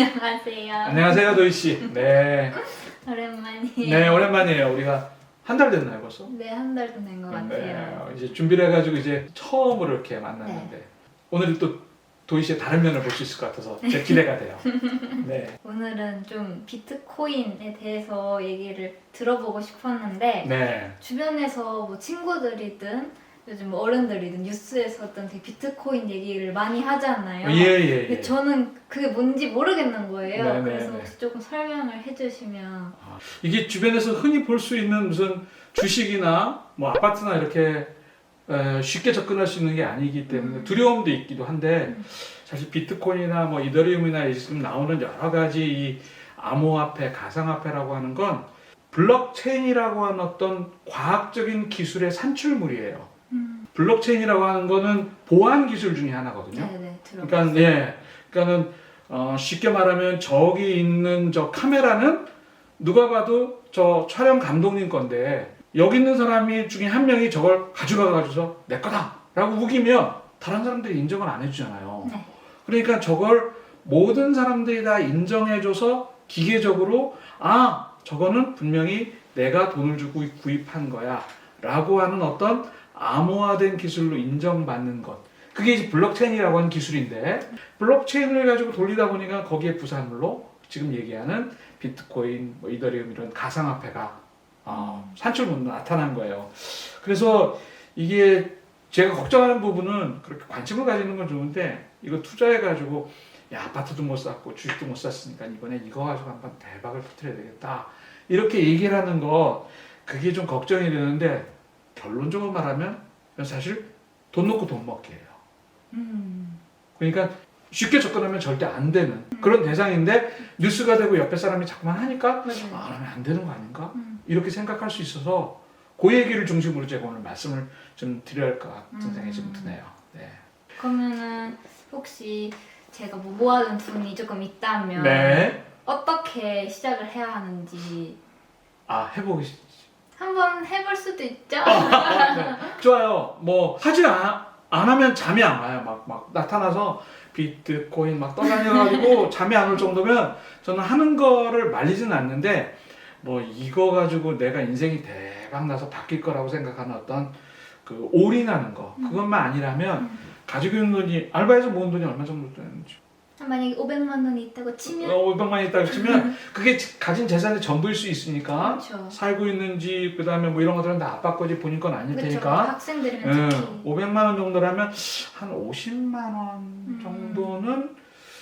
안녕하세요. 안녕하세요, 도희 씨. 네. 오랜만이에요. 네, 오랜만이에요. 우리가 한 달 됐나요, 벌써? 네, 한 달도 된 것 같아요. 네, 이제 준비를 해가지고 이제 처음으로 이렇게 만났는데 오늘 또 도희 씨의 다른 면을 볼 수 있을 것 같아서 제 기대가 돼요. 네. 오늘은 좀 비트코인에 대해서 얘기를 들어보고 싶었는데 네. 주변에서 뭐 친구들이든 요즘 뭐 어른들이든 뉴스에서든 되게 비트코인 얘기를 많이 하잖아요. 예. 근데 저는 그게 뭔지 모르겠는 거예요. 네, 그래서 네. 혹시 조금 설명을 해주시면. 이게 주변에서 흔히 볼 수 있는 무슨 주식이나 뭐 아파트나 이렇게 쉽게 접근할 수 있는 게 아니기 때문에 두려움도 있기도 한데 사실 비트코인이나 뭐 이더리움이나 지금 나오는 여러 가지 이 암호화폐, 가상화폐라고 하는 건 블록체인이라고 하는 어떤 과학적인 기술의 산출물이에요. 블록체인이라고 하는 거는 보안 기술 중에 하나거든요. 네네, 들어봤어요. 그러니까는 쉽게 말하면 저기 있는 저 카메라는 누가 봐도 저 촬영 감독님 건데 여기 있는 사람이 중에 한 명이 저걸 가져가가지고서 내 거다라고 우기면 다른 사람들이 인정을 안 해주잖아요. 네. 그러니까 저걸 모든 사람들이 다 인정해줘서 기계적으로 저거는 분명히 내가 돈을 주고 구입한 거야 라고 하는 어떤 암호화된 기술로 인정받는 것, 그게 이제 블록체인이라고 하는 기술인데 블록체인을 가지고 돌리다 보니까 거기에 부산물로 지금 얘기하는 비트코인, 뭐 이더리움 이런 가상화폐가 산출물로 나타난 거예요. 그래서 이게 제가 걱정하는 부분은 그렇게 관심을 가지는 건 좋은데 이거 투자해가지고 야, 아파트도 못 샀고 주식도 못 샀으니까 이번에 이거 가지고 한번 대박을 터뜨려야 되겠다 이렇게 얘기를 하는 거, 그게 좀 걱정이 되는데 결론적으로 말하면 사실 돈 놓고 돈 먹기예요. 그러니까 쉽게 접근하면 절대 안 되는 그런 대상인데 뉴스가 되고 옆에 사람이 자꾸만 하니까 맞아요. 그러면 안 되는 거 아닌가? 이렇게 생각할 수 있어서 그 얘기를 중심으로 제가 오늘 말씀을 좀 드려야 할 것 같은 생각이 좀 드네요. 네. 그러면은 혹시 제가 뭐 모아둔 돈이 조금 있다면 네. 어떻게 시작을 해야 하는지 해보고 싶. 한번 해볼 수도 있죠? 네. 좋아요. 뭐 하지 안 하면 잠이 안 와요. 막 나타나서 비트코인 막 떠다녀가지고 잠이 안 올 정도면 저는 하는 거를 말리지는 않는데 뭐 이거 가지고 내가 인생이 대박 나서 바뀔 거라고 생각하는 어떤 그 올인하는 거, 그것만 아니라면 가지고 있는 돈이, 알바해서 모은 돈이 얼마 정도 되는지 만약에 500만 원이 있다고 치면 500만 있다고 치면 그게 가진 재산의 전부일 수 있으니까 그렇죠. 살고 있는 집, 그 다음에 뭐 이런 것들은 다 아빠 거지 본인 건 아닐 그렇죠. 테니까 학생들이면 특히 500만 원 정도라면 한 50만 원 정도는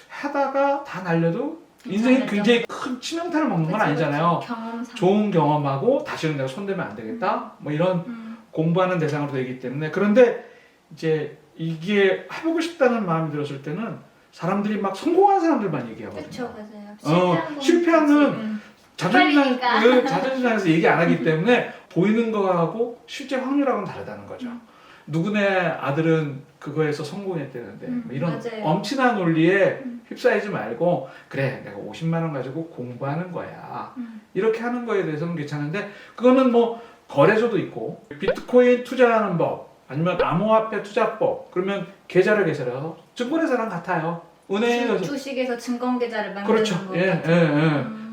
하다가 다 날려도 인생이 괜찮겠죠. 굉장히 큰 치명타를 먹는 건 아니잖아요. 경험상 좋은 경험하고 다시는 내가 손대면 안 되겠다 뭐 이런 공부하는 대상으로 되기 때문에. 그런데 이제 이게 해보고 싶다는 마음이 들었을 때는 사람들이 막 성공한 사람들만 얘기하거든요. 그렇죠, 맞아요. 실패하는 빨리니까. 자존심상에서 얘기 안 하기 때문에 보이는 거하고 실제 확률하고는 다르다는 거죠. 누구네 아들은 그거에서 성공했다는데 뭐 이런 맞아요. 엄친한 논리에 휩싸이지 말고 그래 내가 50만 원 가지고 공부하는 거야 이렇게 하는 거에 대해서는 괜찮은데, 그거는 뭐 거래소도 있고 비트코인 투자하는 법 아니면 암호화폐 투자법, 그러면 계좌를 개설해서 증권회사랑 같아요. 은행에 가서 주식에서 증권 계좌를 만드는 그렇죠. 거. 예.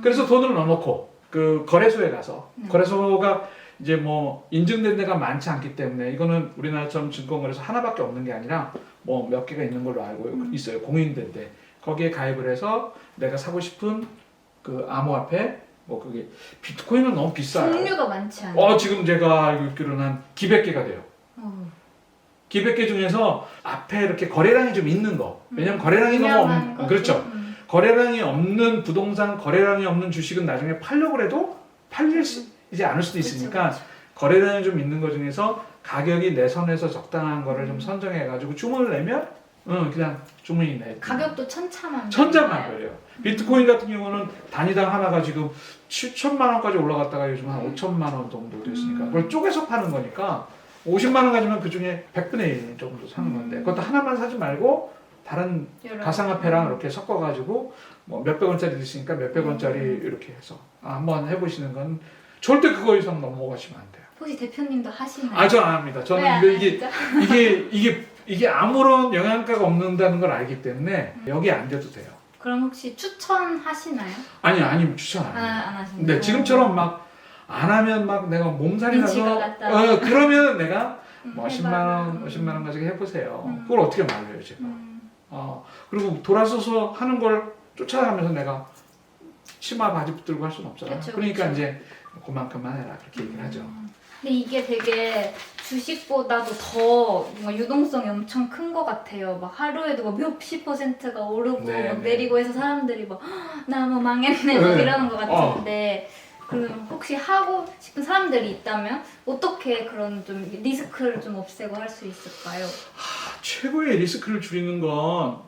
그래서 돈을 넣어놓고 그 거래소에 가서 거래소가 이제 뭐 인증된 데가 많지 않기 때문에 이거는 우리나라처럼 증권거래소 하나밖에 없는 게 아니라 뭐 몇 개가 있는 걸로 알고 있어요. 공인된데 거기에 가입을 해서 내가 사고 싶은 그 암호화폐, 뭐 그게 비트코인은 너무 비싸요. 종류가 많지 않아요? 지금 제가 알고 있기로는 한 기백 개가 돼요. 기백 개 중에서 앞에 이렇게 거래량이 좀 있는 거. 왜냐면 거래량이 너무 유명한 거? 그렇죠. 거래량이 없는 부동산, 거래량이 없는 주식은 나중에 팔려고 해도 팔리지 않을 수도 있으니까 그렇죠. 거래량이 좀 있는 거 중에서 가격이 내 선에서 적당한 거를 좀 선정해가지고 주문을 내면 그냥 주문이 내. 가격도 천차만별. 천차만별이에요. 비트코인 같은 경우는 단위당 하나가 지금 7천만 원까지 올라갔다가 요즘 한 5천만 원 정도 됐으니까 그걸 쪼개서 파는 거니까 50만 원 가지면 그 중에 100분의 1 정도 사는 건데 그것도 하나만 사지 말고 다른 가상화폐랑 이렇게 섞어가지고 뭐 몇백 원짜리 있으니까 몇백 원짜리 이렇게 해서 한번 해보시는 건 절대 그거 이상 넘어가시면 안 돼요. 혹시 대표님도 하시나요? 전 안 합니다. 저는 이게 아무런 영양가가 없는다는 걸 알기 때문에 여기 안 돼도 돼요. 그럼 혹시 추천하시나요? 아니 추천 안 해요. 안 하시나요? 근데 지금처럼 막 안 하면 막 내가 몸살이 눈치가 나서 갔다. 그러면 내가 뭐 10만 원, 해봐라. 50만 원 가지고 해보세요. 음. 그걸 어떻게 말려요 제가. 그리고 돌아서서 하는 걸 쫓아가면서 내가 치마 바지 붙들고 할 수는 없잖아. 그쵸, 그러니까 그쵸. 이제 그만큼만 해라 그렇게 얘기를 하죠. 근데 이게 되게 주식보다도 더 뭔가 유동성이 엄청 큰 것 같아요. 막 하루에도 막 몇십 %가 오르고 네, 막 네. 내리고 해서 사람들이 막 나 뭐 망했네 막 네. 이러는 것 같은데 그럼 혹시 하고 싶은 사람들이 있다면 어떻게 그런 좀 리스크를 좀 없애고 할 수 있을까요? 최고의 리스크를 줄이는 건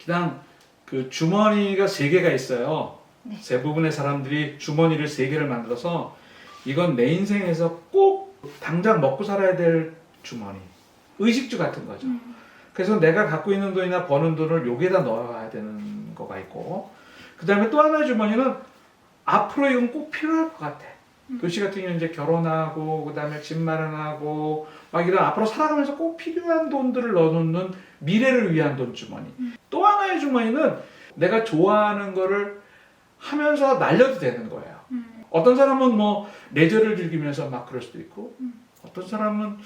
그냥 그 주머니가 3개가 있어요. 네. 대부분의 사람들이 주머니를 3개를 만들어서 이건 내 인생에서 꼭 당장 먹고 살아야 될 주머니. 의식주 같은 거죠. 그래서 내가 갖고 있는 돈이나 버는 돈을 여기에다 넣어야 되는 거가 있고 그 다음에 또 하나의 주머니는 앞으로 이건 꼭 필요할 것 같아. 도시 같은 경우는 이제 결혼하고 그 다음에 집 마련하고 막 이런 앞으로 살아가면서 꼭 필요한 돈들을 넣어놓는 미래를 위한 돈 주머니. 또 하나의 주머니는 내가 좋아하는 거를 하면서 날려도 되는 거예요. 어떤 사람은 뭐 레저를 즐기면서 막 그럴 수도 있고 어떤 사람은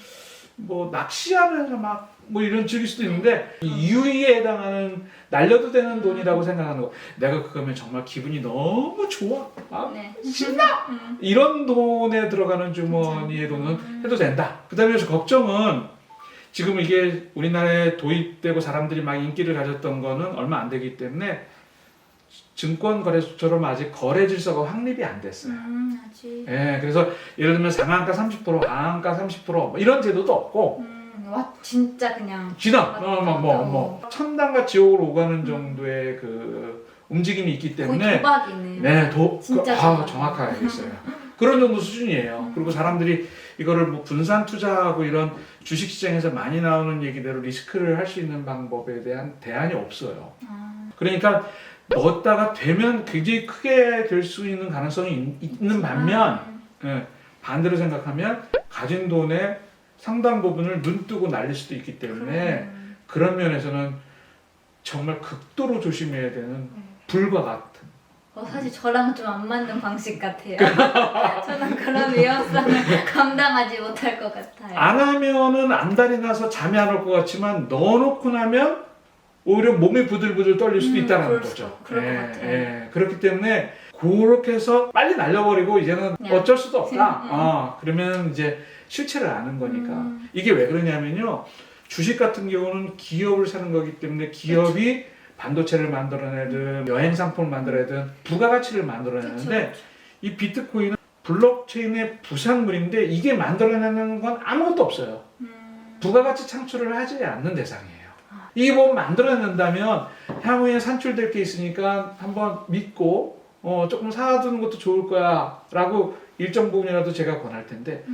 뭐 낚시하면서 막 뭐 이런 즐길 수도 있는데 이 유의에 해당하는 날려도 되는 돈이라고 생각하는 거. 내가 그거면 정말 기분이 너무 좋아. 막 네. 신나! 이런 돈에 들어가는 주머니의 돈은 해도 된다. 그 다음에 걱정은 지금 이게 우리나라에 도입되고 사람들이 막 인기를 가졌던 거는 얼마 안 되기 때문에 증권거래소처럼 아직 거래 질서가 확립이 안 됐어요. 아직. 예, 그래서 예를 들면 상한가 30%, 하한가 30% 이런 제도도 없고 와 진짜 그냥 지나 맞다. 천당과 지옥으로 오가는 정도의 그 움직임이 있기 거의 때문에 도박이네요. 네, 진짜 정확하게 알겠어요. 그런 정도 수준이에요. 그리고 사람들이 이거를 뭐 분산 투자하고 이런 주식시장에서 많이 나오는 얘기대로 리스크를 할 수 있는 방법에 대한 대안이 없어요. 그러니까 넣었다가 되면 굉장히 크게 될 수 있는 가능성이 있는 반면 반대로 생각하면 가진 돈의 상당 부분을 눈 뜨고 날릴 수도 있기 때문에 그런 면에서는 정말 극도로 조심해야 되는 불과 같은. 사실 저랑 좀 안 맞는 방식 같아요. 저는 그런 위험성을 감당하지 못할 것 같아요. 안 하면은 안달이 나서 잠이 안 올 것 같지만 넣어놓고 나면 오히려 몸이 부들부들 떨릴 수도 있다는 거죠. 그럴 것 같아요. 그렇기 때문에 그렇게 해서 빨리 날려버리고 이제는 그냥. 어쩔 수도 없다. 그러면 이제 실체를 아는 거니까. 이게 왜 그러냐면요. 주식 같은 경우는 기업을 사는 거기 때문에 기업이 반도체를 만들어내든 여행 상품을 만들어내든 부가가치를 만들어내는데 그쵸. 이 비트코인은 블록체인의 부산물인데 이게 만들어내는 건 아무것도 없어요. 부가가치 창출을 하지 않는 대상이에요. 이게 뭐 만들어낸다면 향후에 산출될 게 있으니까 한번 믿고 조금 사두는 것도 좋을 거야 라고 일정 부분이라도 제가 권할 텐데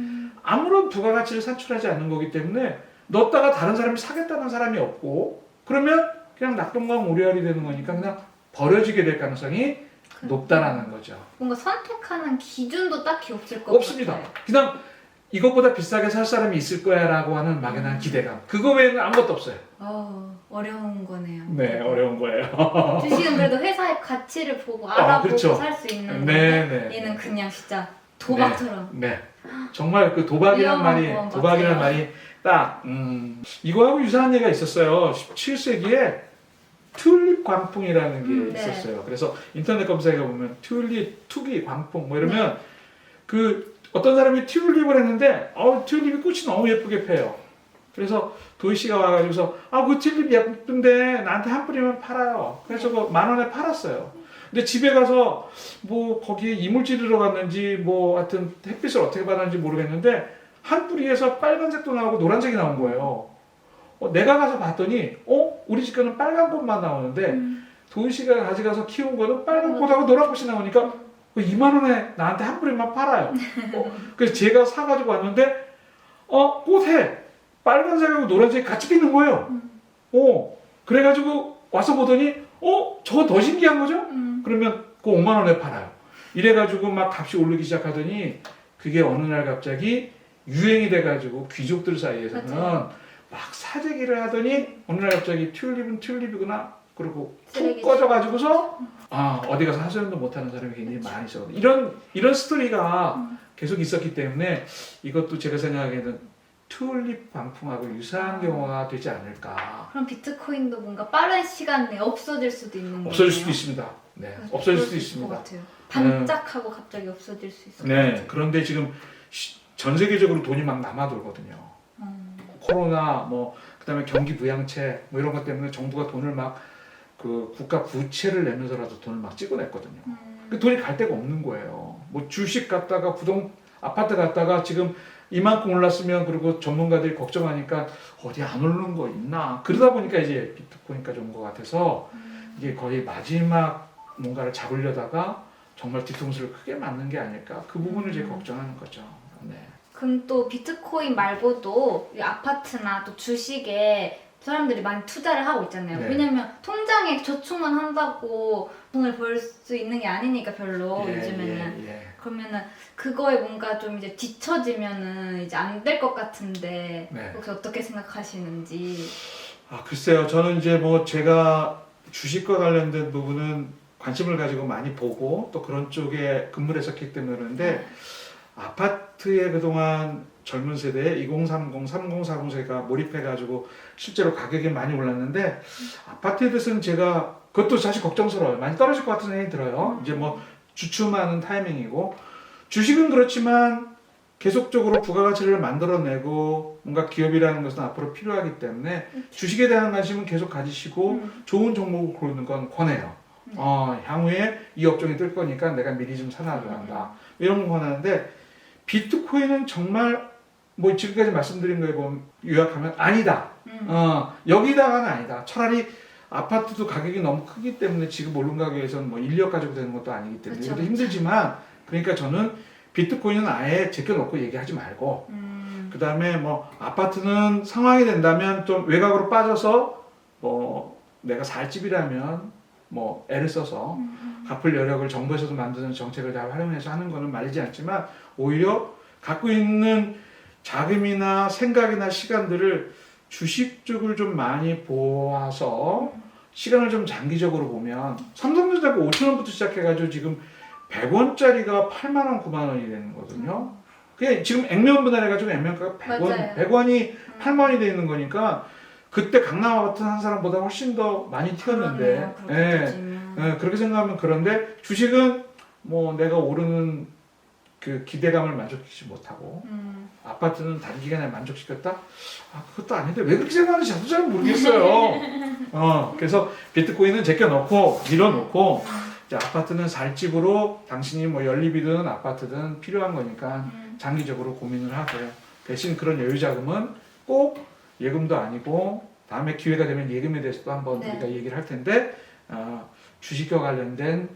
아무런 부가가치를 산출하지 않는 거기 때문에 넣었다가 다른 사람이 사겠다는 사람이 없고 그러면 그냥 낙동강 오리알이 되는 거니까 그냥 버려지게 될 가능성이 높다라는 거죠. 뭔가 선택하는 기준도 딱히 없을 것 없습니다. 같아요. 그냥 이것보다 비싸게 살 사람이 있을 거야라고 하는 막연한 기대감. 그거 외에는 아무것도 없어요. 어려운 거네요. 네, 어려운 거예요. 주식은 그래도 회사의 가치를 보고 알아보고 그렇죠. 살 수 있는 네, 건데 네. 얘는 그냥 진짜 도박처럼. 네. 정말 그 도박이란 위험한 말이 것 도박이란 같아요. 말이 딱 이거하고 유사한 얘기가 있었어요. 17세기에 튤립 광풍이라는 게 네. 있었어요. 그래서 인터넷 검색해 보면 튤립, 투기, 광풍 뭐 이러면 그 어떤 사람이 튤립을 했는데 튤립이 꽃이 너무 예쁘게 펴요. 그래서 도희 씨가 와가지고서 그 튤립 예쁜데 나한테 한 뿌리만 팔아요. 그래서 그거 10,000원에 팔았어요. 근데 집에 가서 뭐 거기에 이물질이 들어갔는지 뭐 하여튼 햇빛을 어떻게 받았는지 모르겠는데 한 뿌리에서 빨간색도 나오고 노란색이 나온 거예요. 내가 가서 봤더니 우리 집 거는 빨간 꽃만 나오는데 도희 씨가 가져가서 키운 거는 빨간 꽃하고 노란 꽃이 나오니까 20,000원에 나한테 한 뿌리만 팔아요. 그래서 제가 사가지고 왔는데 꽃에 빨간색하고 노란색이 같이 피는 거예요. 그래가지고 와서 보더니 저거 더 신기한 거죠? 그러면 그 50,000원에 팔아요. 이래가지고 막 값이 오르기 시작하더니 그게 어느 날 갑자기 유행이 돼가지고 귀족들 사이에서는 맞아요. 막 사재기를 하더니 어느 날 갑자기 튤립은 튤립이구나 그리고 푹 쓰레기 꺼져가지고서 어디 가서 하소연도 못하는 사람이 굉장히 많이 있었거든요. 이런 스토리가 계속 있었기 때문에 이것도 제가 생각하기에는 튤립 방풍하고 유사한 경우가 되지 않을까. 그럼 비트코인도 뭔가 빠른 시간 내에 없어질 수도 있는 거예요? 없어질 수도 있습니다. 네, 없어질 수도 있습니다. 것 같아요. 반짝하고 갑자기 없어질 수 있을 것 네, 같아요. 그런데 지금 전 세계적으로 돈이 막 남아돌거든요. 코로나 그다음에 경기 부양책 이런 것 때문에 정부가 돈을 막 그 국가 부채를 내면서라도 돈을 막 찍어냈거든요. 그 돈이 갈 데가 없는 거예요. 뭐 주식 갔다가 아파트 갔다가 지금 이만큼 올랐으면 그리고 전문가들이 걱정하니까 어디 안 오르는 거 있나 그러다 보니까 이제 비트코인까지 온 것 같아서 이게 거의 마지막 뭔가를 잡으려다가 정말 뒤통수를 크게 맞는 게 아닐까 그 부분을 이제 걱정하는 거죠. 네. 그럼 또 비트코인 말고도 이 아파트나 또 주식에 사람들이 많이 투자를 하고 있잖아요. 네. 왜냐면 통장에 저축만 한다고 돈을 벌 수 있는 게 아니니까 별로 요즘에는. 예. 그러면은 그거에 뭔가 좀 이제 뒤처지면은 이제 안 될 것 같은데 네. 혹시 어떻게 생각하시는지. 글쎄요. 저는 이제 제가 주식과 관련된 부분은 관심을 가지고 많이 보고 또 그런 쪽에 근무를 했었기 때문에 그런데 아파트에 그동안 젊은 세대 2030, 3040 세가 몰입해가지고 실제로 가격이 많이 올랐는데 아파트에 대해서는 제가 그것도 사실 걱정스러워요. 많이 떨어질 것 같은 생각이 들어요. 이제 주춤하는 타이밍이고 주식은 그렇지만 계속적으로 부가가치를 만들어내고 뭔가 기업이라는 것은 앞으로 필요하기 때문에 주식에 대한 관심은 계속 가지시고 좋은 종목을 고르는 건 권해요. 향후에 이 업종이 뜰 거니까 내가 미리 좀 사놔두란다. 이런 건 권하는데 비트코인은 정말 지금까지 말씀드린 거에 보면 요약하면 아니다. 여기다가는 아니다. 차라리 아파트도 가격이 너무 크기 때문에 지금 오른 가격에서는 1억 가지고 되는 것도 아니기 때문에 그쵸, 이것도 힘들지만 그러니까 저는 비트코인은 아예 제껴놓고 얘기하지 말고 그 다음에 아파트는 상황이 된다면 좀 외곽으로 빠져서 내가 살 집이라면 애를 써서 갚을 여력을 정부에서도 만드는 정책을 잘 활용해서 하는 거는 말리지 않지만 오히려 갖고 있는 자금이나 생각이나 시간들을 주식 쪽을 좀 많이 보아서 시간을 좀 장기적으로 보면 삼성전자가 5,000원부터 시작해가지고 지금 100원짜리가 8만원, 9만원이 되는 거거든요. 그게 지금 액면 분할해가지고 액면가가 100원, 100원이 8만원이 되는 거니까 그때 강남 아파트 한 사람보다 훨씬 더 많이 튀었는데 그렇게 생각하면 그런데 주식은 내가 오르는 그 기대감을 만족시키지 못하고 아파트는 단기간에 만족시켰다? 그것도 아닌데 왜 그렇게 생각하는지 저도 잘 모르겠어요. 그래서 비트코인은 제껴놓고 밀어놓고 이제 아파트는 살 집으로 당신이 연립이든 아파트든 필요한 거니까 장기적으로 고민을 하고요. 대신 그런 여유 자금은 꼭 예금도 아니고 다음에 기회가 되면 예금에 대해서도 한번 우리가 얘기를 할 텐데 주식과 관련된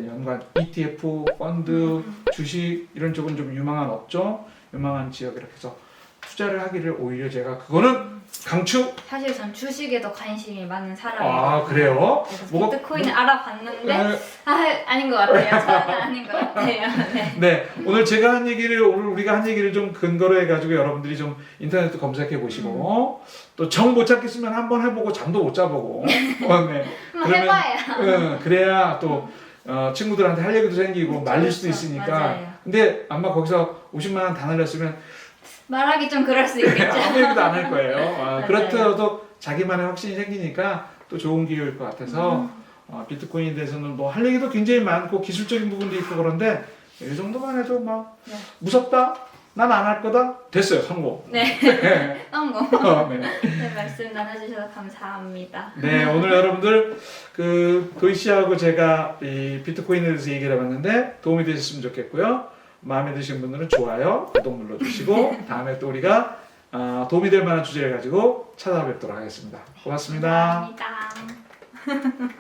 연관 ETF, 펀드, 주식 이런 쪽은 좀 유망한 업종, 유망한 지역 이렇게 해서 투자를 하기를 오히려 제가 그거는 강추. 사실 전 주식에 더 관심이 많은 사람이에요. 그래요? 그래서 비트코인을 알아봤는데 아닌 것 같아요. 저는 아닌 것 같아요. 네, 오늘 제가 한 얘기를 우리가 한 얘기를 좀 근거로 해가지고 여러분들이 좀 인터넷도 검색해 보시고 또 정 못 찾겠으면 한번 해보고 잠도 못 자보고 한번 해봐야. 그래야 또 친구들한테 할 얘기도 생기고 말릴 수도 있으니까. 맞아요. 근데 아마 거기서 50만 원 다 날렸으면 말하기 좀 그럴 수 있겠죠. 아무 얘기도 안 할 거예요. 그렇더라도 자기만의 확신이 생기니까 또 좋은 기회일 것 같아서 비트코인에 대해서는 할 얘기도 굉장히 많고 기술적인 부분도 있고 그런데 이 정도만 해도 무섭다? 난 안 할 거다? 됐어요. 성공. 네. 성공. 네, 말씀 나눠주셔서 감사합니다. 네, 오늘 여러분들 도희 씨하고 제가 이 비트코인에 대해서 얘기를 해봤는데 도움이 되셨으면 좋겠고요. 마음에 드신 분들은 좋아요, 구독 눌러주시고 다음에 또 우리가 도움이 될 만한 주제를 가지고 찾아뵙도록 하겠습니다. 고맙습니다. 감사합니다.